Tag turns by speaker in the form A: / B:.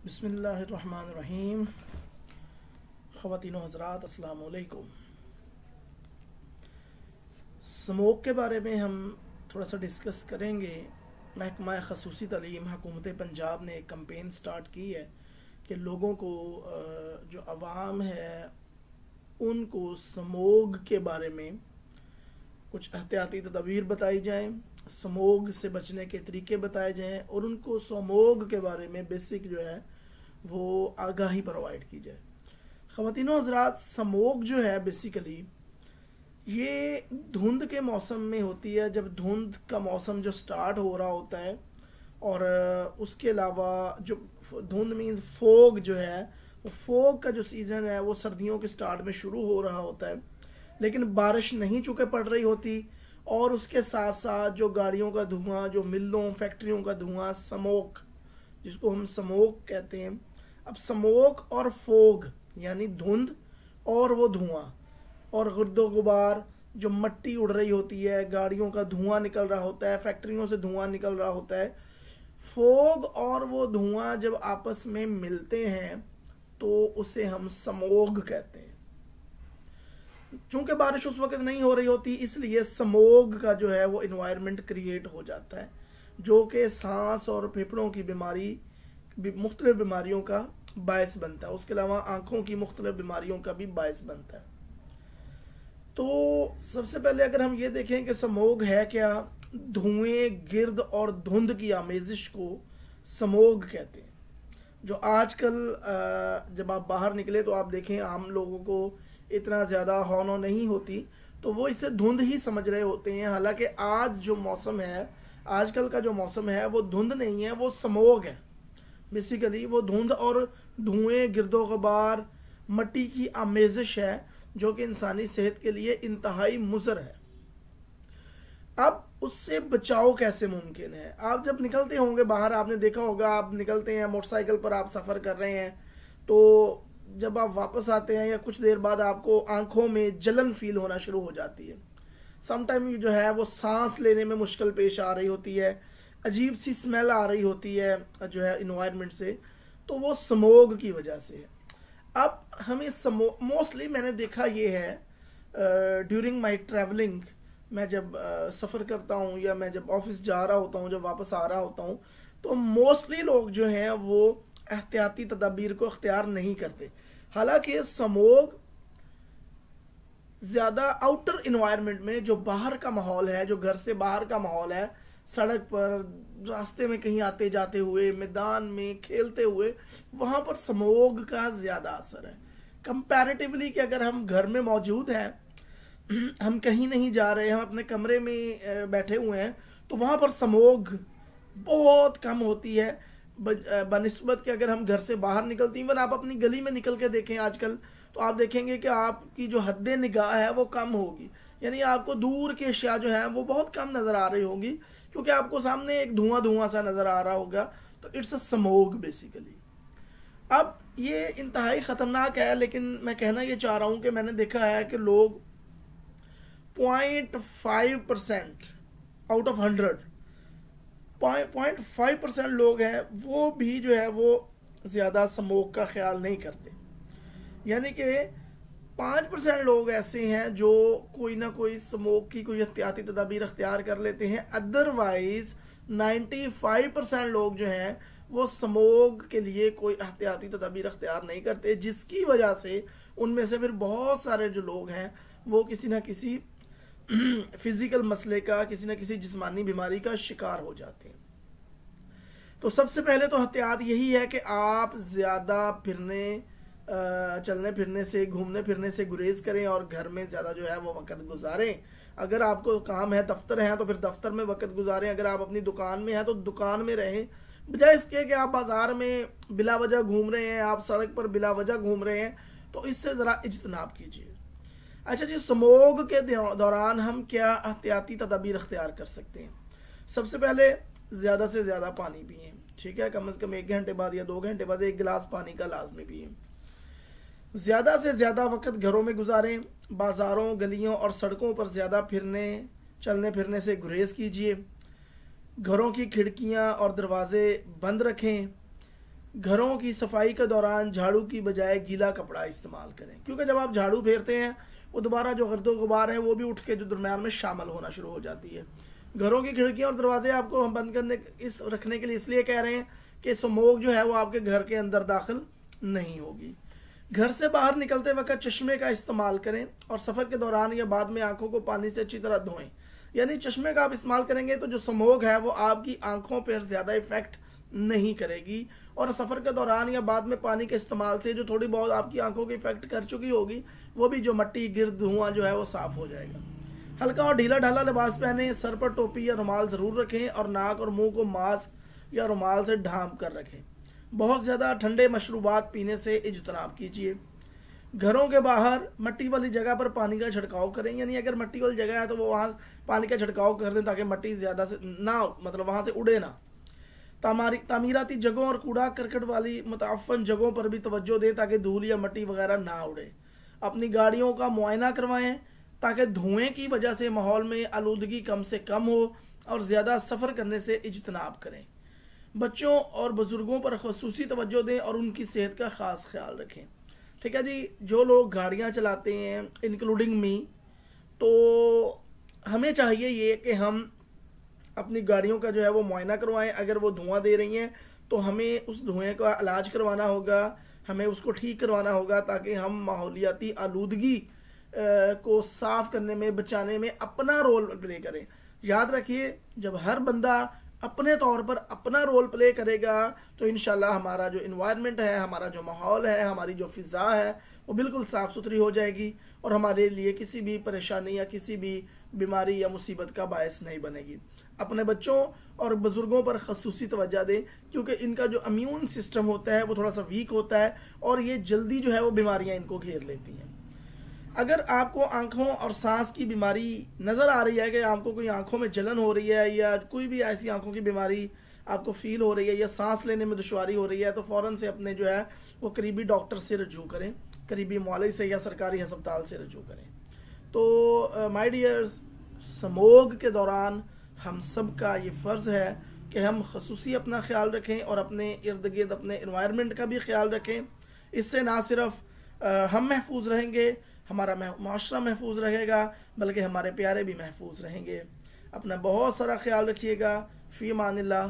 A: बिस्मिल्लाहिर्रहमानिर्रहीम। ख़वातीन हज़रात अस्सलाम वालेकुम। स्मोक के बारे में हम थोड़ा सा डिस्कस करेंगे। महकमा ख़ुसूसी तालीम हुकूमत पंजाब ने एक कैंपेन स्टार्ट की है कि लोगों को जो अवाम है उनको स्मोक के बारे में कुछ एहतियाती तदबीर बताई जाएँ, स्मोक से बचने के तरीके बताए जाएँ और उनको स्मोक के बारे में बेसिक जो है वो आगाही प्रोवाइड की जाए। ख़वातीन हज़रात, स्मोक जो है बेसिकली ये धुंध के मौसम में होती है। जब धुंध का मौसम जो स्टार्ट हो रहा होता है और उसके अलावा जो धुंध मीन्स फोग जो है, वो फोग का जो सीज़न है वो सर्दियों के स्टार्ट में शुरू हो रहा होता है, लेकिन बारिश नहीं चूँकि पड़ रही होती और उसके साथ साथ जो गाड़ियों का धुआं, जो मिलों फैक्ट्रियों का धुआं, स्मोक जिसको हम स्मोक कहते हैं। अब स्मोक और फोग यानी धुंध और वो धुआं और गुर्दो गुबार, जो मट्टी उड़ रही होती है, गाड़ियों का धुआं निकल रहा होता है, फैक्ट्रियों से धुआं निकल रहा होता है, फोग और वो धुआं जब आपस में मिलते हैं तो उसे हम स्मोग कहते हैं। चूंकि बारिश उस वक्त नहीं हो रही होती, इसलिए स्मोग का जो है वो इन्वायरमेंट क्रिएट हो जाता है, जो कि सांस और फेफड़ों की बीमारी, मुख्तलिफ बीमारियों का बायस बनता है। उसके अलावा आँखों की मुख्तलिफ बीमारियों का भी बायस बनता है। तो सबसे पहले अगर हम ये देखें कि स्मोग है क्या, धुएं, गिर्द और धुंध की आमेजिश को स्मोग कहते हैं। जो आजकल जब आप बाहर निकले तो आप देखें आम लोगों को इतना ज़्यादा हौनो नहीं होती, तो वो इसे धुंध ही समझ रहे होते हैं। हालांकि आज जो मौसम है, आजकल का जो मौसम है वो धुंध नहीं है, वो स्मोग है। बेसिकली वो धुंध और धुएं, गिरदो गबार, मट्टी की आमेजिश है जो कि इंसानी सेहत के लिए इंतहाई मुज़र है। अब उससे बचाव कैसे मुमकिन है? आप जब निकलते होंगे बाहर, आपने देखा होगा, आप निकलते हैं मोटरसाइकिल पर, आप सफ़र कर रहे हैं, तो जब आप वापस आते हैं या कुछ देर बाद आपको आंखों में जलन फील होना शुरू हो जाती है। समटाइम जो है वो सांस लेने में मुश्किल पेश आ रही होती है, अजीब सी स्मेल आ रही होती है जो है इन्वायरमेंट से, तो वो स्मोग की वजह से है। अब हमें मोस्टली मैंने देखा ये है ड्यूरिंग माय ट्रैवलिंग, मैं जब सफ़र करता हूँ या मैं जब ऑफिस जा रहा होता हूँ, जब वापस आ रहा होता हूँ, तो मोस्टली लोग जो हैं वो एहतियाती तदाबीर को अख्तियार नहीं करते। हालांकि स्मोग ज़्यादा आउटर इन्वायरमेंट में, जो बाहर का माहौल है, जो घर से बाहर का माहौल है, सड़क पर, रास्ते में कहीं आते जाते हुए, मैदान में खेलते हुए, वहाँ पर स्मोग का ज़्यादा असर है कंपैरेटिवली। कि अगर हम घर में मौजूद हैं, हम कहीं नहीं जा रहे, हम अपने कमरे में बैठे हुए हैं, तो वहाँ पर स्मोग बहुत कम होती है बनिस्बत कि अगर हम घर से बाहर निकलती हैं। आप अपनी गली में निकल के देखें आजकल, तो आप देखेंगे कि आपकी जो हद्दे निगाह है वो कम होगी, यानी आपको दूर के अशिया जो है वो बहुत कम नज़र आ रही होगी, क्योंकि आपको सामने एक धुआं धुआं सा नज़र आ रहा होगा। तो इट्स अ स्मोग बेसिकली। अब ये इंतहाई ख़तरनाक है, लेकिन मैं कहना ये चाह रहा हूँ कि मैंने देखा है कि लोग 0.5% आउट ऑफ 100, 0.5% लोग हैं वो भी जो है वो ज़्यादा स्मोक का ख्याल नहीं करते। यानी कि 5% लोग ऐसे हैं जो कोई ना कोई स्मोक की कोई एहतियाती तदाबीर अख्तियार कर लेते हैं। अदरवाइज 95% लोग जो हैं वो स्मोक के लिए कोई एहतियाती तदाबीर अख्तियार नहीं करते, जिसकी वजह से उनमें से फिर बहुत सारे जो लोग हैं वो किसी ना किसी फिजिकल मसले का, किसी न किसी जिस्मानी बीमारी का शिकार हो जाते हैं। तो सबसे पहले तो एहतियात यही है कि आप ज़्यादा चलने फिरने से, घूमने फिरने से गुरेज करें और घर में ज़्यादा जो है वो वक्त गुजारें। अगर आपको काम है, दफ्तर है, तो फिर दफ्तर में वक्त गुजारें। अगर आप अपनी दुकान में हैं तो दुकान में रहें, बजाय इसके कि आप बाज़ार में बिला वजह घूम रहे हैं, आप सड़क पर बिला वजह घूम रहे हैं, तो इससे ज़रा इज्तनाब कीजिए। अच्छा जी, स्मोग के दौरान हम क्या एहतियाती तदाबीर अख्तियार कर सकते हैं? सबसे पहले ज़्यादा से ज़्यादा पानी पिएँ, ठीक है? कम से कम 1 घंटे बाद या 2 घंटे बाद 1 गिलास पानी का लाजमी पिएँ। ज़्यादा से ज़्यादा वक्त घरों में गुजारें, बाज़ारों, गलियों और सड़कों पर ज़्यादा चलने फिरने से गुरेज कीजिए। घरों की खिड़कियां और दरवाजे बंद रखें। घरों की सफाई के दौरान झाड़ू की बजाय गीला कपड़ा इस्तेमाल करें, क्योंकि जब आप झाड़ू फेरते हैं वो दोबारा जो गर्दो गुबार है वो भी उठ के जो दरम्यान में शामिल होना शुरू हो जाती है। घरों की खिड़कियां और दरवाजे आपको हम बंद करने इस रखने के लिए इसलिए कह रहे हैं कि स्मोक जो है वो आपके घर के अंदर दाखिल नहीं होगी। घर से बाहर निकलते वक्त चश्मे का इस्तेमाल करें और सफ़र के दौरान या बाद में आंखों को पानी से अच्छी तरह धोएं। यानी चश्मे का आप इस्तेमाल करेंगे तो जो स्मोक है वो आपकी आंखों पर ज़्यादा इफेक्ट नहीं करेगी, और सफ़र के दौरान या बाद में पानी के इस्तेमाल से जो थोड़ी बहुत आपकी आंखों की इफेक्ट कर चुकी होगी वो भी जो मट्टी गिर्द धुआं जो है वो साफ़ हो जाएगा। हल्का और ढीला ढाला लिबास पहने, सर पर टोपी या रुमाल ज़रूर रखें और नाक और मुंह को मास्क या रुमाल से ढांप कर रखें। बहुत ज़्यादा ठंडे मशरूबात पीने से इज्तनाब कीजिए। घरों के बाहर मट्टी वाली जगह पर पानी का छिड़काव करें, यानी अगर मट्टी वाली जगह है तो वो वहाँ पानी का छिड़काव कर दें ताकि मट्टी ज़्यादा से ना मतलब वहाँ से उड़े ना। तामीराती जगहों और कूड़ा करकट वाली मुताफ़न जगहों पर भी तवज्जो दें ताकि धूल या मट्टी वगैरह ना उड़े। अपनी गाड़ियों का मुआयना करवाएं ताकि धुएं की वजह से माहौल में आलूदगी कम से कम हो और ज़्यादा सफ़र करने से इज्तनाब करें। बच्चों और बुज़ुर्गों पर ख़ुसूसी तवज्जो दें और उनकी सेहत का ख़ास ख्याल रखें। ठीक है जी, जो लोग गाड़ियाँ चलाते हैं इंक्लूडिंग मी, तो हमें चाहिए ये कि हम अपनी गाड़ियों का जो है वो मुआयना करवाएं। अगर वो धुआं दे रही हैं तो हमें उस धुएं का इलाज करवाना होगा, हमें उसको ठीक करवाना होगा ताकि हम माहौलियाती आलूदगी को साफ़ करने में बचाने में अपना रोल प्ले करें। याद रखिए, जब हर बंदा अपने तौर पर अपना रोल प्ले करेगा तो इंशाल्लाह हमारा जो इन्वायरमेंट है, हमारा जो माहौल है, हमारी जो फ़िज़ा है वो बिल्कुल साफ़ सुथरी हो जाएगी और हमारे लिए किसी भी परेशानी या किसी भी बीमारी या मुसीबत का बायस नहीं बनेगी। अपने बच्चों और बुज़ुर्गों पर ख़ुसूसी तवज्जो दें क्योंकि इनका जो इम्यून सिस्टम होता है वो थोड़ा सा वीक होता है और ये जल्दी जो है वो बीमारियाँ इनको घेर लेती हैं। अगर आपको आंखों और सांस की बीमारी नज़र आ रही है कि आपको कोई आंखों में जलन हो रही है या कोई भी ऐसी आंखों की बीमारी आपको फील हो रही है या सांस लेने में दुश्वारी हो रही है तो फ़ौरन से अपने जो है वो करीबी डॉक्टर से रजू करें, करीबी मौलवी से या सरकारी अस्पताल से रजू करें। तो माय डियर्स, स्मोक के दौरान हम सब का ये फ़र्ज़ है कि हम ख़ुसूसी अपना ख्याल रखें और अपने इर्द गिर्द अपने इन्वायरमेंट का भी ख्याल रखें। इससे ना सिर्फ हम महफूज रहेंगे, हमारा माशरा महफूज रहेगा, बल्कि हमारे प्यारे भी महफूज रहेंगे। अपना बहुत सारा ख्याल रखिएगा। फ़ी अमानिल्लाह।